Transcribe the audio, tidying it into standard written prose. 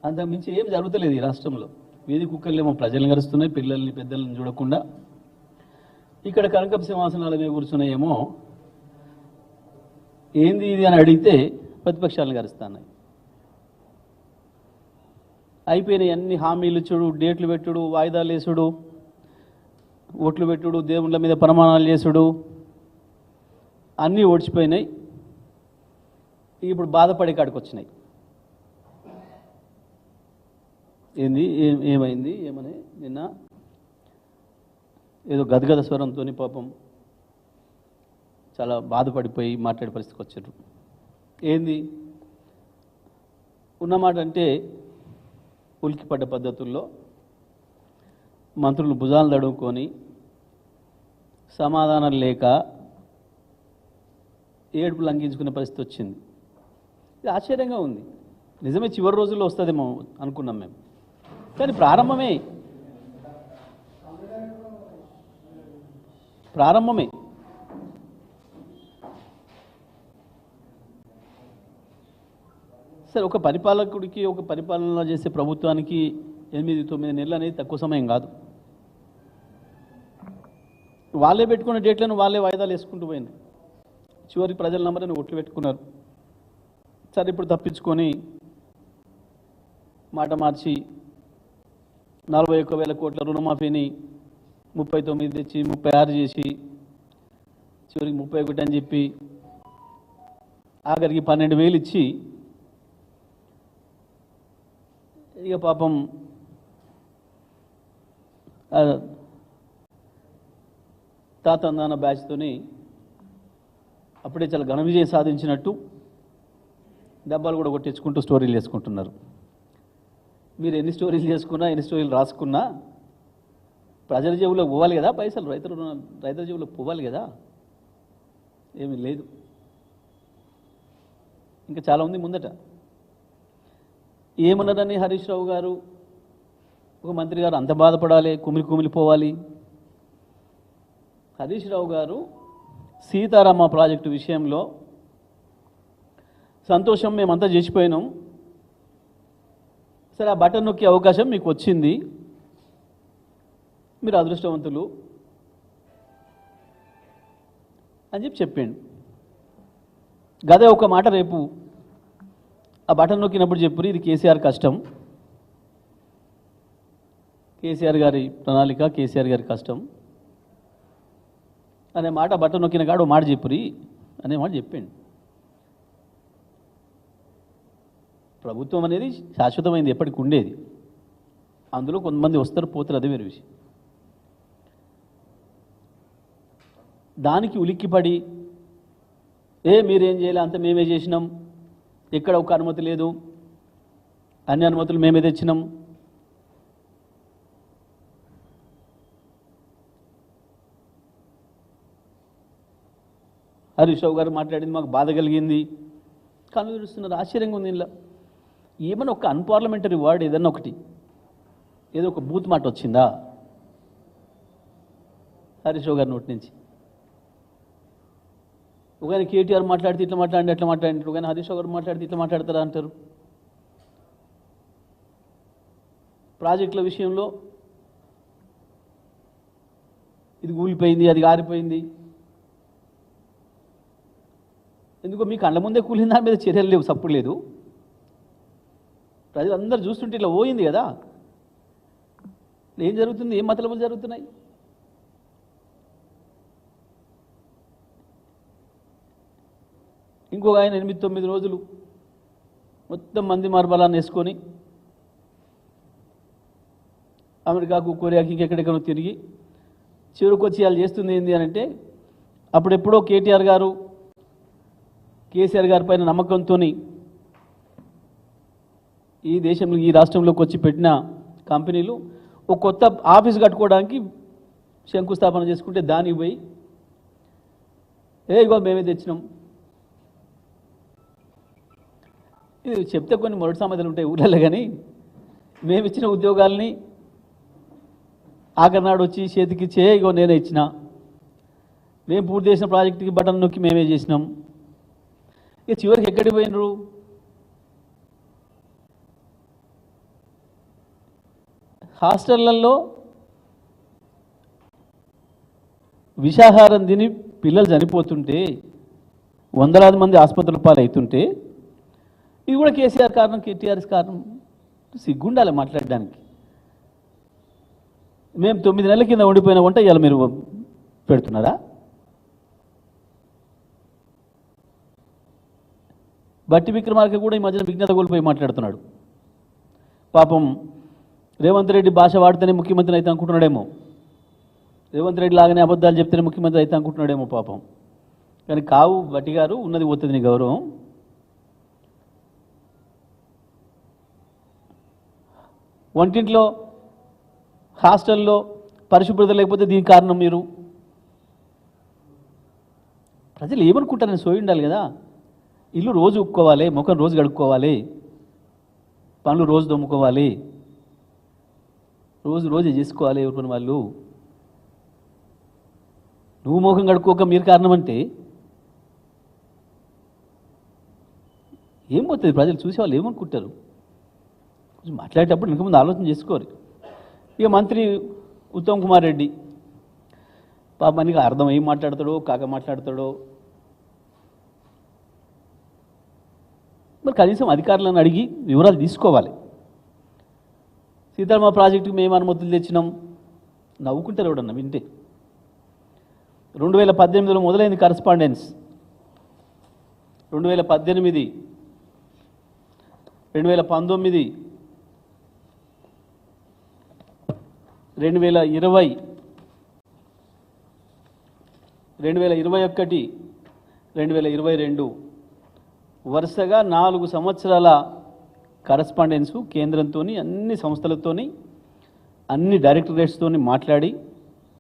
అంతకుమించి ఏం జరుగుతలేదు ఈ రాష్ట్రంలో. వీధి కుక్కలేమో ప్రజలను గరుస్తున్నాయి, పిల్లల్ని పెద్దలను చూడకుండా. ఇక్కడ కనకపు సింహాసనాల మీద కూర్చున్నాయేమో ఏంది ఇది అని అడిగితే ప్రతిపక్షాలను గరుస్తున్నాయి. అయిపోయినాయి అన్ని హామీలు ఇచ్చుడు, డేట్లు పెట్టుడు, వాయిదాలు వేసుడు, ఓట్లు పెట్టుడు, దేవుళ్ళ మీద ప్రమాణాలు చేసుడు అన్నీ ఓడిచిపోయినాయి. ఇప్పుడు బాధపడే కాడికి వచ్చినాయి. ఏంది ఏమైంది ఏమని నిన్న ఏదో గదగద స్వరంతో పాపం చాలా బాధపడిపోయి మాట్లాడే పరిస్థితికి వచ్చారు. ఏంది ఉన్నమాట అంటే ఉలికిపడ్డ పద్ధతుల్లో మంత్రులు భుజాలు తడుముకొని సమాధానం లేక ఏడుపు లంఘించుకునే పరిస్థితి వచ్చింది. ఇది ఆశ్చర్యంగా ఉంది. నిజమే చివరి రోజుల్లో వస్తుందేమో అనుకున్నాం మేము, కానీ ప్రారంభమే. సరే, ఒక పరిపాలకుడికి, ఒక పరిపాలన చేసే ప్రభుత్వానికి 8-9 నెలలు అనేది తక్కువ సమయం కాదు. వాళ్ళే పెట్టుకున్న డేట్లను వాళ్ళే వాయిదాలు వేసుకుంటూ పోయింది. చివరికి ప్రజల నంబర్ని ఒట్లు పెట్టుకున్నారు. సరే, ఇప్పుడు తప్పించుకొని మాట మార్చి 41,000 కోట్ల రుణమాఫీని 39 తెచ్చి 36 చేసి చివరికి 31 అని చెప్పి ఆఖరికి 12,000 ఇచ్చి ఇక పాపం తాతందాన బ్యాచ్తోని అప్పుడే చాలా ఘన విజయం సాధించినట్టు డబ్బాలు కూడా కొట్టించుకుంటూ స్టోరీలు చేసుకుంటున్నారు. మీరు ఎన్ని స్టోరీలు చేసుకున్నా, ఎన్ని స్టోరీలు రాసుకున్నా ప్రజల జేబులో పోవాలి కదా పైసలు, రైతుల జేబులో పోవాలి కదా. ఏమీ లేదు, ఇంకా చాలా ఉంది ముందట. ఏమన్నారని హరీష్ రావు గారు, ఒక మంత్రి గారు అంత బాధపడాలి, కుమిలిపోవాలి. హరీష్ రావు గారు సీతారామ ప్రాజెక్టు విషయంలో సంతోషం, మేమంతా చేసిపోయినాం, సరే ఆ బటన్ నొక్కే అవకాశం మీకు వచ్చింది, మీరు అదృష్టవంతులు అని చెప్పిండు. గదే ఒక మాట రేపు ఆ బటన్ నొక్కినప్పుడు చెప్పురు, ఇది కేసీఆర్ కష్టం, కేసీఆర్ గారి ప్రణాళిక, కేసీఆర్ గారి కష్టం అనే మాట బటన్ నొక్కిన కాడు మాట చెప్పురి అనే మాట చెప్పిండు. ప్రభుత్వం అనేది శాశ్వతమైంది, ఎప్పటికి ఉండేది. అందులో కొంతమంది వస్తారు పోతారు, అదే వేరే విషయం. దానికి ఉలిక్కిపడి మీరేం చేయలే, అంత మేమే చేసినాం, ఎక్కడ ఒక అనుమతి లేదు, అన్ని అనుమతులు మేమే తెచ్చినాం, హరీష్ రావు గారు మాట్లాడింది మాకు బాధ కలిగింది, కళ్ళు తెరుస్తున్నారు. ఆశ్చర్యంగా ఉంది. ఇలా ఏమన్నా ఒక అన్పార్లమెంటరీ వర్డ్ ఏదన్నా ఒకటి, ఏదో ఒక బూత్ మాట వచ్చిందా హరీష్ రావు గారి నోటి నుంచి? ఒకవేళ కేటీఆర్ మాట్లాడితే ఇట్లా మాట్లాడి అట్లా మాట్లాడినట్టు, కానీ హరీష్ రావు గారు మాట్లాడితే ఇట్లా మాట్లాడతారా అంటారు. ప్రాజెక్టుల విషయంలో ఇది కూలిపోయింది, అది గారిపోయింది, ఎందుకో మీ కళ్ళ ముందే కూలిన దాని మీద చర్యలు లేవు, సప్పుడు లేదు. ప్రజలందరూ చూస్తుంటే ఇట్లా పోయింది కదా, ఏం జరుగుతుంది, ఏం మతలబులు జరుగుతున్నాయి? ఇంకొక ఆయన 8-9 రోజులు మొత్తం మంది మార్బలాన్ని వేసుకొని అమెరికాకు, కొరియాకి, ఇంకెక్కడెక్కడో తిరిగి చివరికి వచ్చి వాళ్ళు చేస్తుంది ఏంటి అని అంటే, అప్పుడెప్పుడో కేటీఆర్ గారు కేసీఆర్ గారి పైన నమ్మకంతో ఈ దేశంలో, ఈ రాష్ట్రంలోకి వచ్చి పెట్టిన కంపెనీలు ఒక కొత్త ఆఫీస్ కట్టుకోవడానికి శంకుస్థాపన చేసుకుంటే దానికి పోయి ఇగో మేమే తెచ్చినాం. ఇది చెప్తే కొన్ని మొదటి సమాధాలు ఉంటాయి ఊళ్ళల్లో, కానీ మేము ఇచ్చిన ఉద్యోగాల్ని ఆఖరినాడు వచ్చి చేతికి ఇగో నేనే ఇచ్చిన, మేము పూర్తి చేసిన ప్రాజెక్టుకి బటన్ నొక్కి మేమే చేసినాం. ఇక చివరికి ఎక్కడికి పోయినరు? హాస్టళ్లలో విషాహారం తిని పిల్లలు చనిపోతుంటే వందలాది మంది ఆసుపత్రుల పాలు అవుతుంటే ఇది కూడా కేసీఆర్ కారణం, కేటీఆర్ కారణం. సిగ్గుండాలి మాట్లాడడానికి. మేము 9 నెలల కింద ఉండిపోయిన వంట ఇవాళ మీరు పెడుతున్నారా? బట్టి విక్రమార్క కూడా ఈ మధ్యన విజ్ఞత కోల్పోయి మాట్లాడుతున్నాడు. పాపం రేవంత్ రెడ్డి భాష వాడితేనే ముఖ్యమంత్రి అయితే అనుకుంటున్నాడేమో, రేవంత్ రెడ్డి లాగానే అబద్ధాలు చెప్తేనే ముఖ్యమంత్రి అయితే అనుకుంటున్నాడేమో పాపం. కానీ కావు బట్టి గారు, ఉన్నది పోతుంది నీ గౌరవం. వంటింట్లో హాస్టల్లో పరిశుభ్రత లేకపోతే దీనికి కారణం మీరు. ప్రజలు ఏమనుకుంటారని సోయి ఉండాలి కదా. ఇల్లు రోజు ఉక్కోవాలి, ముఖం రోజు కడుక్కోవాలి, పనులు రోజు దొమ్ముకోవాలి, రోజు చేసుకోవాలి ఎవరి పని వాళ్ళు. నువ్వు ముఖం కడుక్కోక మీరు కారణం అంటే ఏం పోతుంది? ప్రజలు చూసేవాళ్ళు ఏమనుకుంటారు? కొంచెం మాట్లాడేటప్పుడు ఇంక ముందు ఆలోచన చేసుకోరు. ఇక మంత్రి ఉత్తమ్ కుమార్ రెడ్డి పాపానికి అర్థం ఏం మాట్లాడతాడో కాక మాట్లాడతాడో. మరి కనీసం అధికారులను అడిగి వివరాలు తీసుకోవాలి. సీతారామ ప్రాజెక్టుకు మేము అనుమతులు తెచ్చినాం, నవ్వుకుంటారు ఎవడన్నా వింటే. 2018లో మొదలైంది కరస్పాండెన్స్. 2018, 2019, 2020, 2021, 2022 వరుసగా 4 సంవత్సరాల కరస్పాండెన్సు కేంద్రంతో, అన్ని సంస్థలతో, అన్ని డైరెక్టరేట్స్తో మాట్లాడి